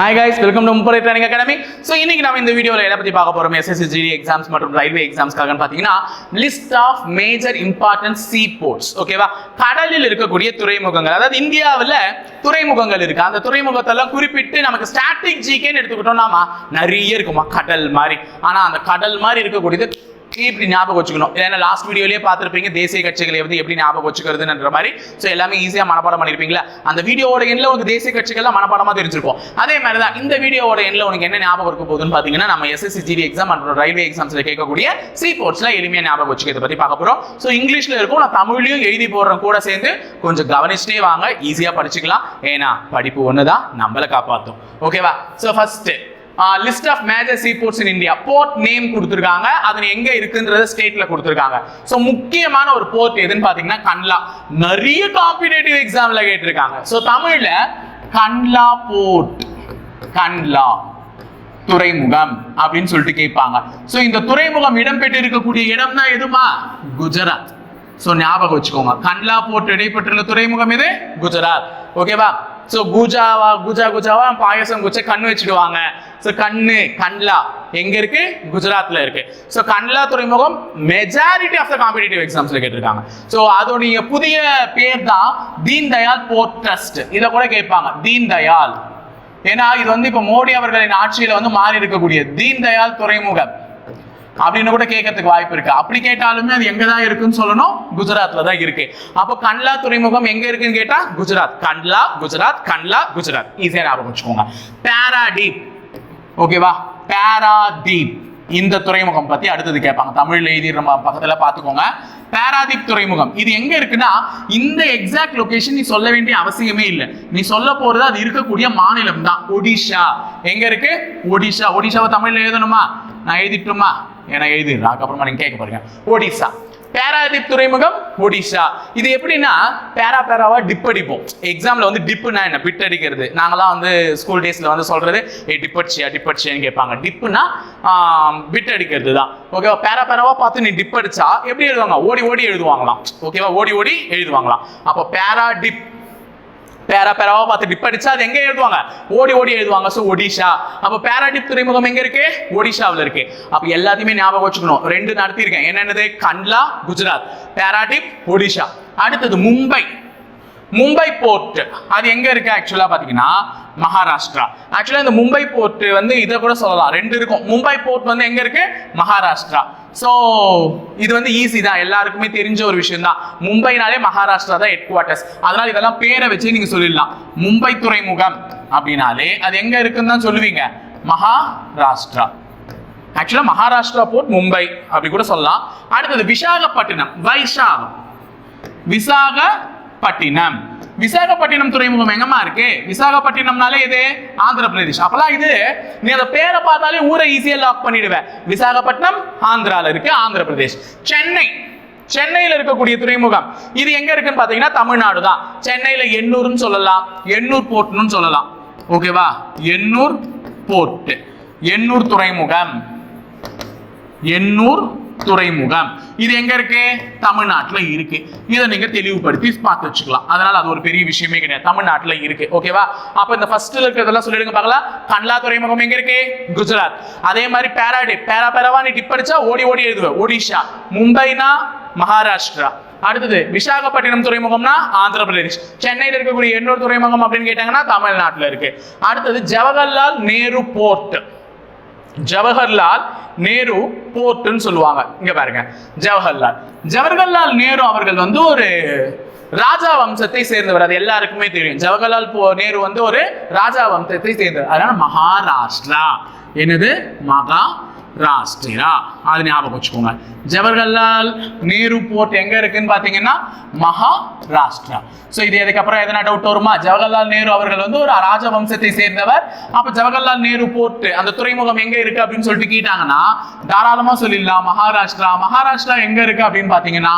Hi guys, welcome to Mumbai Training Academy. So இன்னைக்கு நாம இந்த வீடியோல எதை பத்தி பார்க்க போறோம் SSC GD எக்ஸாம்ஸ் மற்றும் ரயில்வே எக்ஸாம்ஸ்க்காக பாத்தீங்கன்னா list of major important sea ports. ஓகேவா? கடலில் இருக்கக்கூடிய துறைமுகங்கள், அதாவது இந்தியாவில் துறைமுகங்கள் இருக்கு. அந்த துறைமுகத்தெல்லாம் குறிப்பிட்டு நமக்கு ஸ்டாட்டிக் ஜிகேன்னு எடுத்துக்கிட்டோம்னா நிறைய இருக்குமா கடல் மாதிரி. ஆனா அந்த கடல் மாதிரி இருக்கக்கூடியது இப்படி ஞாபகம் வச்சுக்கணும். ஏன்னா லாஸ்ட் வீடியோலயே பார்த்துருப்பீங்க தேசிய கட்சிகளை வந்து எப்படி ஞாபகம் வச்சுக்கிறதுன்ற மாதிரி. ஸோ எல்லாமே ஈஸியா மனப்பாடம் பண்ணிருப்பீங்களா? அந்த வீடியோட எண்ணில் உனக்கு தேசிய கட்சிகள்லாம் மனப்பாடமா தெரிஞ்சிருக்கும். அதே மாதிரி தான் இந்த வீடியோட எண்ணில் உனக்கு என்ன ஞாபகம் இருக்க போகுதுன்னு பார்த்தீங்கன்னா, நம்ம SSC GD எக்ஸாம் மற்றும் ரயில்வே எக்ஸாம்ஸ்ல கேட்கக்கூடிய சீ போர்ட்ஸ்ல எளிமையா ஞாபகம் வச்சுக்கிறத பத்தி பார்க்க போறோம். ஸோ இங்கிலீஷ்ல இருக்கும், நான் தமிழ்லையும் எழுதி போடுறேன். கூட சேர்ந்து கொஞ்சம் கவனிச்சுட்டே வாங்க, ஈஸியா படிச்சுக்கலாம். ஏன்னா படிப்பு ஒண்ணுதான் நம்மளை காப்பாற்றும். ஓகேவா? So first list of major sea ports in India. Port name கொடுத்துருக்காங்க, அது எங்க இருக்குன்றத ஸ்டேட்ல கொடுத்துருக்காங்க. ஸோ முக்கியமான ஒரு போர்ட் எதுன்னு பாத்தீங்கன்னா கண்லா. நிறைய காம்படிட்டிவ் எக்ஸாம்ல கேட்டிருக்காங்க. ஸோ தமிழ்ல கண்லா போர்ட், கண்லா துறைமுகம் அப்படின்னு சொல்லிட்டு கேட்பாங்க. ஸோ இந்த துறைமுகம் இடம்பெற்று இருக்கக்கூடிய இடம் தான் எதுமா? குஜராத். ஸோ ஞாபகம் வச்சுக்கோங்க, கண்லா போர்ட் இடைப்பெற்றுள்ள துறைமுகம் எது? குஜராத். ஓகேவா? ஸோ குஜாவா பாயசம் குச்ச கண்ணு வச்சுடுவாங்க. ஸோ கண்ணு கண்லா எங்க இருக்கு? குஜராத்ல இருக்கு. ஸோ கண்லா துறைமுகம் மெஜாரிட்டி ஆஃப் த காம்படிட்டிவ் எக்ஸாம்ஸ்ல கேட்டிருக்காங்க. ஸோ அதோடைய புதிய பேர் தான் தீன் தயாள் போர்ட் ட்ரஸ்ட். இதை கூட கேட்பாங்க, தீன் தயாள். ஏன்னா இது வந்து இப்ப மோடி அவர்களின் ஆட்சியில வந்து மாறி இருக்கக்கூடிய தீன் தயாள் துறைமுகம் அப்படின்னு கூட கேட்கறதுக்கு வாய்ப்பு இருக்கு. அப்படி கேட்டாலுமே அது எங்க தான் இருக்குன்னு சொல்லணும், குஜராத்ல தான் இருக்கு. அப்போ கண்லா துறைமுகம் எங்க இருக்குன்னு கேட்டா குஜராத். கண்லா குஜராத், கண்லா குஜராத். ஈஸியா ஞாபகம் வச்சுக்கோங்க. பாராதீப். ஓகேவா? பாராதீப் இந்த துறைமுகம் பத்தி அடுத்தது கேட்பாங்க. தமிழ்ல எழுதி நம்ம பக்கத்துல பாத்துக்கோங்க. பாராதீப் துறைமுகம் இது எங்க இருக்குன்னா, இந்த எக்ஸாக்ட் லொகேஷன் நீ சொல்ல வேண்டிய அவசியமே இல்லை. நீ சொல்ல போறது அது இருக்கக்கூடிய மாநிலம் தான் ஒடிஷா. எங்க இருக்கு? ஒடிஷா. ஒடிஷாவை தமிழ்ல எழுதணுமா? நான் எழுதிட்டுமா? ஏன்னா எழுதிடுறேன், அதுக்கப்புறமா நீங்க கேட்க போறீங்க. ஒடிசா. பாராதீப் துறைமுகம் ஒடிஷா. இது எப்படின்னா பேராவா டிப் அடிப்போம். எக்ஸாம்ல வந்து டிப்புனா என்ன? பிட் அடிக்கிறது. நாங்களாம் வந்து ஸ்கூல் டேஸ்ல வந்து சொல்றது டிப்படிச்சியான்னு கேட்பாங்க. டிப்புனா பிட் அடிக்கிறது தான். ஓகேவா? பேராவா பார்த்து நீ டிப் அடிச்சா எப்படி எழுதுவாங்க? ஓடி எழுதுவாங்களாம். ஓகேவா? ஓடி எழுதுவாங்களாம். அப்போ பேரா டிப், பேராவா பார்த்து டிப் அடிச்சா அது எங்க எழுதுவாங்க? ஓடி எழுதுவாங்க. ஸோ ஒடிஷா. அப்போ பாராதீப் துறைமுகம் எங்க இருக்கு? ஒடிஷாவில் இருக்கு. அப்ப எல்லாத்தையுமே ஞாபகம் வச்சுக்கணும். ரெண்டு நடத்திருக்கேன். என்னென்னது? கண்லா குஜராத், பாராதீப் ஒடிஷா. அடுத்தது மும்பை போர்ட். அது எங்க இருக்கு ஆக்சுவலா பாத்தீங்கன்னா மகாராஷ்டிரா. ஆக்சுவலா இந்த மும்பை போர்ட் வந்து இதை கூட சொல்லலாம், ரெண்டு இருக்கும். மும்பை போர்ட் வந்து எங்க இருக்கு? மகாராஷ்டிரா. ஸோ இது வந்து ஈஸி தான், எல்லாருக்குமே தெரிஞ்ச ஒரு விஷயம் தான். மும்பைனாலே மகாராஷ்டிரா தான் ஹெட் குவார்டர்ஸ். அதனால இதெல்லாம் பேரை வச்சு நீங்க சொல்லிடலாம். மும்பை துறைமுகம் அப்படின்னாலே அது எங்க இருக்குன்னு தான் சொல்லுவீங்க, மகாராஷ்டிரா. ஆக்சுவலா மகாராஷ்டிரா போர்ட் மும்பை அப்படி கூட சொல்லலாம். அடுத்தது விசாகப்பட்டினம். விசாகப்பட்டினம் துறைமுகம் எங்கம்மா இருக்கு? விசாகப்பட்டினம்னாலே இது ஆந்திர பிரதேஷ். அப்பலாம் இது நீ அந்த பேரை பார்த்தாலே ஊரை ஈஸியா லாக் பண்ணிடுவேன். விசாகப்பட்டினம் ஆந்திரால இருக்கு, ஆந்திர பிரதேஷ். சென்னையில இருக்கக்கூடிய துறைமுகம் இது எங்க இருக்குன்னு பாத்தீங்கன்னா தமிழ்நாடு தான். சென்னையில எண்ணூர்னு சொல்லலாம், எண்ணூர் போர்ட்னு சொல்லலாம். ஓகேவா? எண்ணூர் போர்ட், எண்ணூர் துறைமுகம் இது எங்க இருக்கு? தமிழ்நாட்டுல இருக்கு. இதை நீங்க தெளிவுபடுத்தி பார்த்து வச்சுக்கலாம். அதனால அது ஒரு பெரிய விஷயமே கிடையாது, தமிழ்நாட்டுல இருக்கு. ஓகேவா? அப்ப இந்த ஃபர்ஸ்ட்ல இருக்கிறதெல்லாம் சொல்லிடுங்க பார்க்கலாம். கண்லா துறைமுகம் எங்க இருக்கு? குஜராத். அதே மாதிரி பேராவா நீ டிப் அடிச்சா ஓடி எழுதுவ, ஒடிஷா. மும்பைனா மகாராஷ்டிரா. அடுத்தது விசாகப்பட்டினம் துறைமுகம்னா ஆந்திர பிரதேஷ். சென்னையில் இருக்கக்கூடிய எண்ணூர் துறைமுகம் அப்படின்னு கேட்டாங்கன்னா தமிழ்நாட்டுல இருக்கு. அடுத்தது ஜவஹர்லால் நேரு போர்ட்னு சொல்லுவாங்க. இங்க பாருங்க, ஜவஹர்லால் நேரு அவர்கள் வந்து ஒரு ராஜா வம்சத்தை சேர்ந்தவர். அது எல்லாருக்குமே தெரியும். ஜவஹர்லால் நேரு வந்து ஒரு ராஜா வம்சத்தை சேர்ந்தவர். அதனால மகாராஷ்டிரா. என்னது? மகாராஷ்டிரா. அது ஞாபகம் வச்சுக்கோங்க. ஜவஹர்லால் நேரு போர்ட் எங்க இருக்குன்னு பாத்தீங்கன்னா மகாராஷ்டிரா. சோ இது அதுக்கப்புறம் எதனா டவுட் வருமா? ஜவஹர்லால் நேரு அவர்கள் வந்து ஒரு ராஜவம்சத்தை சேர்ந்தவர். அப்ப ஜவஹர்லால் நேரு போர்ட் அந்த துறைமுகம் எங்க இருக்கு அப்படின்னு சொல்லிட்டு கேட்டாங்கன்னா தாராளமா சொல்லிடலாம் மகாராஷ்டிரா. மகாராஷ்டிரா எங்க இருக்கு அப்படின்னு பாத்தீங்கன்னா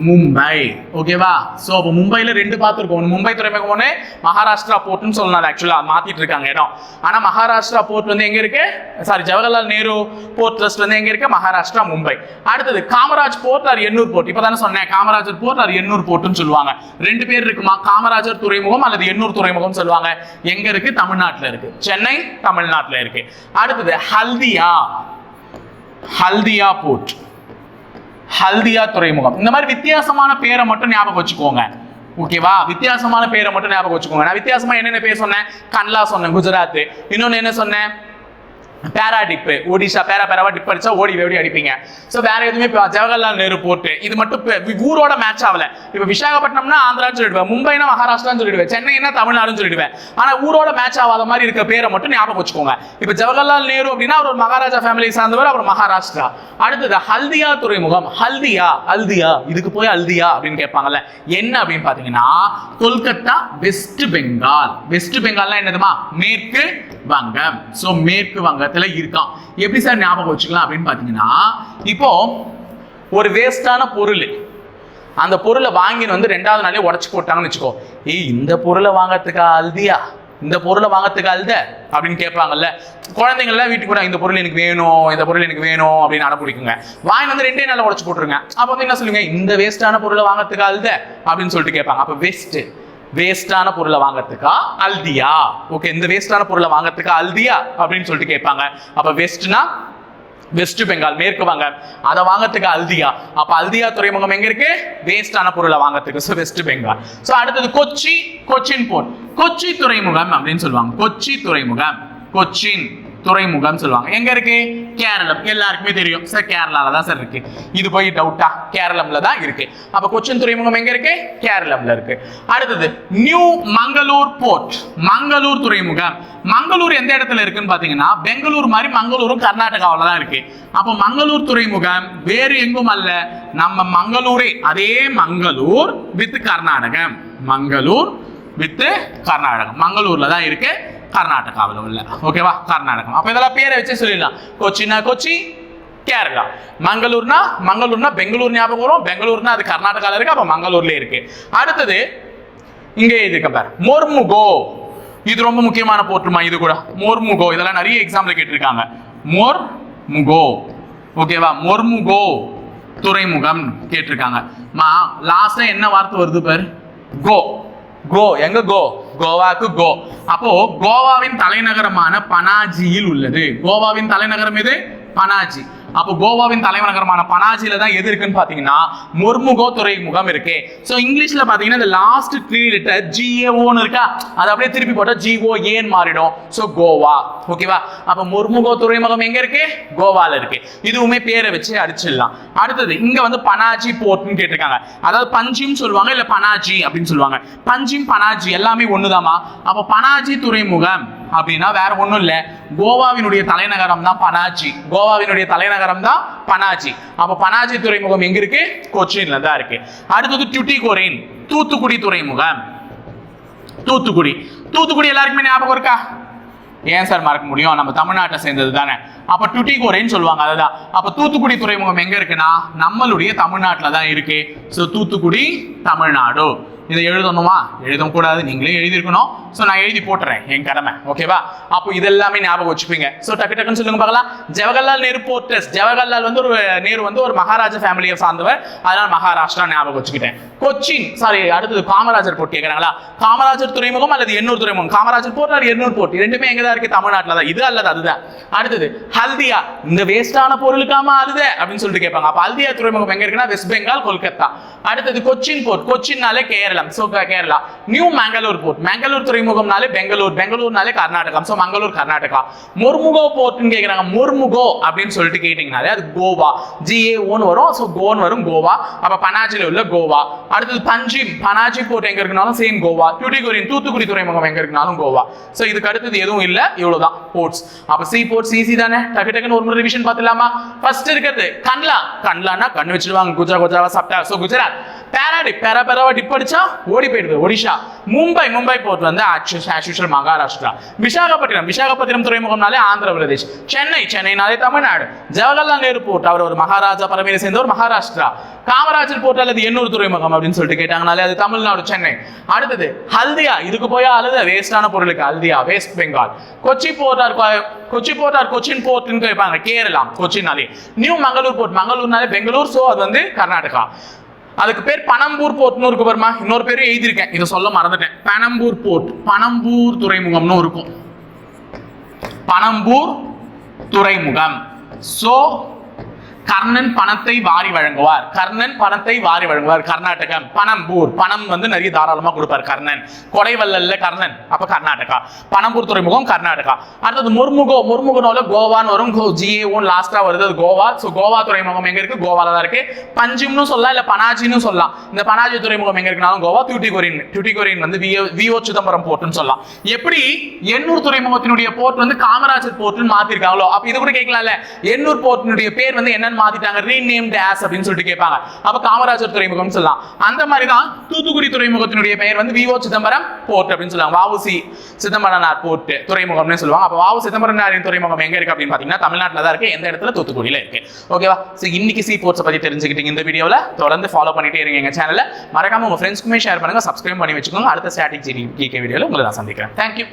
மும்பை. ஓகேவா? சோ அப்ப மும்பைல ரெண்டு பார்த்திருக்கோம். மும்பை துறைமுகம் ஒண்ணு, மகாராஷ்டிரா போர்ட்னு சொல்லலாம். ஆக்சுவலா மாத்திட்டு இருக்காங்க இடம். ஆனா மகாராஷ்டிரா போர்ட் வந்து எங்க இருக்கு? Sorry, Jawaharlal Nehru port trust வந்து எங்க இருக்கு? மகாராஷ்டிரா, மும்பை. அடுத்தது Kamaraj port or Ennore port. இப்பதானே சொன்னேன், காமராஜர் போர்ட் ஆர் எண்ணூர் போர்ட்னு சொல்லுவாங்க. ரெண்டு பேர் இருக்குமா, காமராஜர் துறைமுகம் அல்லது எண்ணூர் துறைமுகம் சொல்லுவாங்க. எங்க இருக்கு? தமிழ்நாட்டுல இருக்கு. சென்னை தமிழ்நாட்டுல இருக்கு. அடுத்தது ஹல்தியா, ஹல்தியா போர்ட், ஹல்தியா துறைமுகம். இந்த மாதிரி வித்தியாசமான பேரை மட்டும் ஞாபகம் வச்சுக்கோங்க. ஓகேவா? வித்தியாசமான பேரை மட்டும் ஞாபகம் வச்சுக்கோங்க. நான் வித்தியாசமா என்னென்ன பேர் சொன்னேன்? கன்லா சொன்னேன், குஜராத். இன்னொன்னு என்ன சொன்னேன்? பேராடிப், ஒடிஷா. பேராவா டிப் அடிச்சா ஓடி ஓடி அடிப்பீங்க. ஸோ வேற எதுவுமே ஜவஹர்லால் நேரு போர்ட் இது மட்டும் ஊரோட மேட்ச் ஆகல. இப்போ விசாகப்பட்டினம்னா ஆந்திரான்னு சொல்லிடுவேன், மும்பைனா மகாராஷ்டிரான்னு சொல்லிடுவேன், சென்னைனா தமிழ்நாடுன்னு சொல்லிடுவேன். ஆனா ஊரோட மேட்ச் ஆகாத மாதிரி இருக்க பேரை மட்டும் ஞாபகம் வச்சுக்கோங்க. இப்போ ஜவஹர்லால் நேரு அப்படின்னா அவர் ஒரு மகாராஜா ஃபேமிலியை சார்ந்தவர், அவர் மகாராஷ்டிரா. அடுத்தது ஹல்தியா துறைமுகம். ஹல்தியா, ஹல்தியா, இதுக்கு போய் ஹல்தியா அப்படின்னு கேட்பாங்கல்ல, என்ன அப்படின்னு பாத்தீங்கன்னா கொல்கத்தா, வெஸ்ட் பெங்கால். வெஸ்ட் பெங்கால்னா என்னதுமா? மேற்கு வங்கம். சோ மேற்கு வங்கத்துல இருக்கான். எப்படி சார் ஞாபகம் வச்சுக்கலாம் அப்படின்னு பாத்தீங்கன்னா, இப்போ ஒரு வேஸ்டான பொருள், அந்த பொருளை வாங்கி வந்து ரெண்டாவது நாளே உடச்சு போட்டாங்கன்னு வச்சுக்கோ. இந்த பொருளை வாங்கறதுக்கு ஹல்தியா, இந்த பொருளை வாங்கறதுக்கு அல்த அப்படின்னு கேட்பாங்கல்ல குழந்தைங்கள்லாம். வீட்டுக்கு கூட இந்த பொருள் எனக்கு வேணும், இந்த பொருள் எனக்கு வேணும் அப்படின்னு அடம்பிடிக்குங்க. வாங்கி வந்து ரெண்டே நாள்ல உடச்சு போட்டுருங்க. அப்ப வந்து என்ன சொல்லுங்க? இந்த வேஸ்டான பொருளை வாங்கறதுக்கு அல்த அப்படின்னு சொல்லிட்டு கேட்பாங்க. அப்ப வேஸ்டான பொருளை வாங்கறதுக்கா அல்தியா? ஓகே, இந்த வேஸ்டான பொருளை வாங்கறதுக்கா அல்தியா அப்படின்னு சொல்லிட்டு கேட்பாங்க. அப்ப வெஸ்ட்னா வெஸ்ட் பெங்கால், மேற்கு வங்கம். அதை வாங்கறதுக்கு அல்தியா. அப்ப அல்தியா துறைமுகம் எங்க இருக்கு? வேஸ்டான பொருளை வாங்கறதுக்கு. So west Bengal. சோ அடுத்தது கொச்சி, கொச்சின் போர்ட். கொச்சி துறைமுகம் அப்படின்னு சொல்லுவாங்க. கொச்சி துறைமுகம், கொச்சின் துறைமுகம் சொல்லுவாங்க. எங்க இருக்கு? கேரளம். எல்லாருக்குமே தெரியும் சார், கேரளால தான் சார் இருக்கு. இது போய் டவுட்டா? கேரளம்ல தான் இருக்கு. அப்ப கொச்சின் துறைமுகம் எங்க இருக்கு? கேரளம்ல இருக்கு. அடுத்தது நியூ மங்களூர் போர்ட், மங்களூர் துறைமுகம். மங்களூர் எந்த இடத்துல இருக்குன்னு பாத்தீங்கன்னா, பெங்களூர் மாதிரி மங்களூரும் கர்நாடகாவில தான் இருக்கு. அப்ப மங்களூர் துறைமுகம் வேறு எங்கும் அல்ல, நம்ம மங்களூரே, அதே மங்களூர் வித் கர்நாடகம். மங்களூர் வித் கர்நாடகம், மங்களூர்ல தான் இருக்கு, கர்நாடகாவில் உள்ள. ஓகேவா? கர்நாடகம். அப்ப இதெல்லாம் பேரை வச்சு சொல்லிடலாம். கொச்சினா கொச்சி, கேரளா. மங்களூர்னா பெங்களூர் ஞாபகம் வரும். பெங்களூர்னா அது கர்நாடகாவில் இருக்கு, அப்ப மங்களூர்ல இருக்கு. அடுத்தது இங்க இருக்கு பாரு, மொர்முகோ. இது ரொம்ப முக்கியமான போர்ட்டுமா. இது கூட மொர்முகோ, இதெல்லாம் நிறைய எக்ஸாம்ல கேட்டிருக்காங்க. மொர்முகோ. ஓகேவா? மொர்முகோ துறைமுகம் கேட்டிருக்காங்க. லாஸ்டா என்ன வார்த்தை வருது பாரு? கோ. கோ. எங்க கோ? கோவாக்கு கோ. அப்போ கோவாவின் தலைநகரமான பனாஜியில் உள்ளது. கோவாவின் தலைநகரம் எது? பனாஜி. அப்போ கோவாவின் தலைநகரமான பனாஜில தான் எது இருக்குன்னு பாத்தீங்கன்னா மொர்முகோ துறைமுகம் இருக்கு. சோ இங்கிலீஷ்ல பாத்தீங்கன்னா இந்த லாஸ்ட் 3 லெட்டர் GAOன்னு இருக்கா, அது அப்படியே திருப்பி போட்டா GOAன்னு மாறிடும். சோ கோவா. ஓகேவா? அப்ப மொர்முகோ துறைமுகம் எங்க இருக்கு? கோவால இருக்கு. இதுவுமே பேரை வச்சு அடிச்சிடலாம். அடுத்தது இங்க வந்து பனாஜி போர்ட்னு கேட்டிருக்காங்க. அதாவது பஞ்சிம் சொல்லுவாங்க, இல்ல பனாஜி அப்படின்னு சொல்லுவாங்க. பஞ்சிம் பனாஜி எல்லாமே ஒண்ணுதாமா. அப்ப பனாஜி துறைமுகம் அப்படின்னா வேற ஒண்ணும் இல்ல, கோவாவினுடைய தலைநகரம் தான் பனாஜி. கோவாவினுடைய தலைநகரம் தான் பனாஜி. அப்ப பனாஜி துறைமுகம் எங்க இருக்கு? கொச்சின்ல தான் இருக்கு. அடுத்தது டுட்டிகோரின், தூத்துக்குடி துறைமுகம். தூத்துக்குடி. தூத்துக்குடி எல்லாருக்குமே ஞாபகம் இருக்கா? ஏன் சார் மறக்க முடியும்? நம்ம தமிழ்நாட்டை சேர்ந்தது தானே. அப்ப டுட்டிகோரின்னு சொல்லுவாங்க. அதுதான். அப்ப தூத்துக்குடி துறைமுகம் எங்க இருக்குன்னா நம்மளுடைய தமிழ்நாட்டுல தான் இருக்கு. சோ தூத்துக்குடி தமிழ்நாடு. இதை எழுதணுமா? எழுதவும் கூடாது, நீங்களே எழுதிருக்கணும். சோ நான் எழுதி போட்டுறேன், என் கடமை. ஓகேவா? அப்போ இதெல்லாமே ஞாபகம் வச்சுப்பீங்க. சோ டக்கு டக்குன்னு சொல்லுங்க பார்க்கலாம். Jawaharlal Nehru port trust. ஜவஹர்லால் வந்து ஒரு நேரு வந்து ஒரு மகாராஜா ஃபேமிலியை சார்ந்தவர், அதனால மகாராஷ்டிரா ஞாபகம் வச்சுக்கிட்டேன். கொச்சின், சாரி, அடுத்தது காமராஜர் போர்ட் கேட்கறாங்களா? காமராஜர் துறைமுகம் அல்லது எண்ணூர் துறைமுகம். காமராஜர் போர்ட் அல்லது எண்ணூர் போர்ட், ரெண்டுமே எங்க தான் இருக்கு? தமிழ்நாட்டுல தான். இது அல்லது அதுதான். அடுத்தது ஹல்தியா, இந்த வேஸ்டான பொருளுக்காம அதுதான் அப்படின்னு சொல்லிட்டு கேட்பாங்க. அப்ப ஹல்தியா துறைமுகம் எங்க இருக்குன்னா வெஸ்ட் பெங்கால், கொல்கத்தா. அடுத்தது கொச்சின் போர்ட். கொச்சின்னாலே Keralam. So Kerala. New Mangalore port. மங்களூர் துறைமுகம்னாலே பெங்களூர். பெங்களூர்னாலே கர்நாடகா. சோ மங்களூர் கர்நாடகா. மொர்முகோ போர்ட்னு கேக்குறாங்க. மொர்முகோ அப்படின்னு சொல்லிட்டு கேட்டீங்கனாலே அது கோவா. GAOன்னு வரும். சோ கோன்னு வரும், கோவா. அப்ப பனாஜில உள்ள கோவா. அடுத்தது பஞ்சிம், பனாஜி போர்ட் எங்க இருக்குனாலும் சேம் கோவா. டுட்டிகோரின், தூத்துக்குடி துறைமுகம் எங்க இருக்குனாலும் கோவா. சோ இதுக்கு அடுத்தது எதுவும் இல்ல, இவ்வளவுதான் போர்ட்ஸ். அப்ப சி போர்ட் சிசி தானே. டக்கு டக்குன்னு ஒரு முறை ரிவிஷன் பார்த்துலாமா? ஃபர்ஸ்ட் இருக்கிறது கன்லா. கன்லானா கண்ணு வச்சிருவாங்க, குஜராவா சாப்பிட்டா. சோ குஜராத். பேராடிப், பேராவா டிப் அடிச்சா ஓடி போயிடுது, ஒடிஷா. மும்பை போர்ட் வந்து ஆக்சுவல் மகாராஷ்டிரா. விசாகப்பட்டினம் துறைமுகம்னாலே ஆந்திர பிரதேஷ். சென்னைனாலே தமிழ்நாடு. ஜவஹர்லால் நேரு போர்ட், அவர் ஒரு மகாராஜா பரம்பரையை சேர்ந்த ஒரு மகாராஷ்டிரா. காமராஜர் போர்ட் அல்லது எண்ணூர் துறைமுகம் அப்படின்னு சொல்லிட்டு கேட்டாங்கனாலே அது தமிழ்நாடு சென்னை. அடுத்தது ஹல்தியா, இதுக்கு போய் அழுத வேஸ்டான பொருளுக்கு Haldia West Bengal. Kochi port or Cochin போர்ட்னு கேட்பாங்க கேரளா கொச்சினாலே. நியூ மங்களூர் போர்ட், மங்களூர்னாலே பெங்களூர், சோ அது வந்து கர்நாடகா. அதுக்கு பேர் பனம்பூர் போர்ட்னு இருக்கு பாருமா, இன்னொரு பேரும் எழுதியிருக்கேன், இதை சொல்ல மறந்துட்டேன். பனம்பூர் போர்ட், பனம்பூர் துறைமுகம்னு இருக்கும், பனம்பூர் துறைமுகம். சோ கர்ணன் பணத்தை வாரி வழங்குவார், கர்ணன் பணத்தை வாரி வழங்குவார் கர்நாடகம். பனம்பூர், பணம் வந்து நிறைய தாராளமா கொடுப்பார் கர்ணன். கொடைவல்லல்ல கர்ணன், அப்ப கர்நாடகா. பனம்பூர் துறைமுகம் கர்நாடகா. அடுத்தது முர்முகோ, முர்முகனோல கோவான்னு வரும், ஜிஏஓன்னு லாஸ்டா வருது, அது கோவா. சோ கோவா துறைமுகம் எங்க இருக்கு? கோவால தான் இருக்கு. பஞ்சிம்னு சொல்லலாம், இல்ல பனாஜின்னு சொல்லலாம். இந்த பனாஜி துறைமுகம் எங்க இருக்குனாலும் கோவா. டியூட்டிகோரின் வந்து விஓ சிதம்பரம் போர்ட்னு சொல்லலாம். எப்படி எண்ணூர் துறைமுகத்தினுடைய போர்ட் வந்து காமராஜர் போர்ட்னு மாத்திருக்காங்களோ, அப்ப இது கூட கேட்கலாம்ல, எண்ணூர் போர்ட்டினுடைய பேர் வந்து என்ன மாத்திட்டாங்க, ரீநேம்ட் ஆஸ் அப்படின்னு சொல்லிட்டு கேட்பாங்க. அப்ப காமராஜர் துறைமுகம் சொல்லலாம். அந்த மாதிரி தான் தூத்துக்குடி துறைமுகத்தினுடைய பெயர் வந்து விஓ சிதம்பரம் போர்ட் அப்படின்னு சொல்லுவாங்க. வாவுசி சிதம்பரனார் போர்ட் துறைமுகம்னு சொல்லுவாங்க. அப்ப வாவு சிதம்பரனாரின் துறைமுகம் எங்க இருக்கு அப்படின்னு பாத்தீங்கன்னா தமிழ்நாட்டுல தான் இருக்கு. எந்த இடத்துல? தூத்துக்குடியில இருக்கு. ஓகேவா? சோ இன்னைக்கு சி போர்ட்ஸ் பத்தி தெரிஞ்சுக்கிட்டீங்க இந்த வீடியோல. தொடர்ந்து ஃபாலோ பண்ணிட்டே இருங்க எங்க சேனல்ல. மறக்காம உங்க ஃப்ரெண்ட்ஸ்க்குமே ஷேர் பண்ணுங்க, சப்ஸ்கிரைப் பண்ணி வச்சுக்கோங்க. அடுத்த ஸ்டாட்டிக் ஜிகே வீடியோல உங்களை நான் சந்திக்கிறேன். தேங்க்யூ.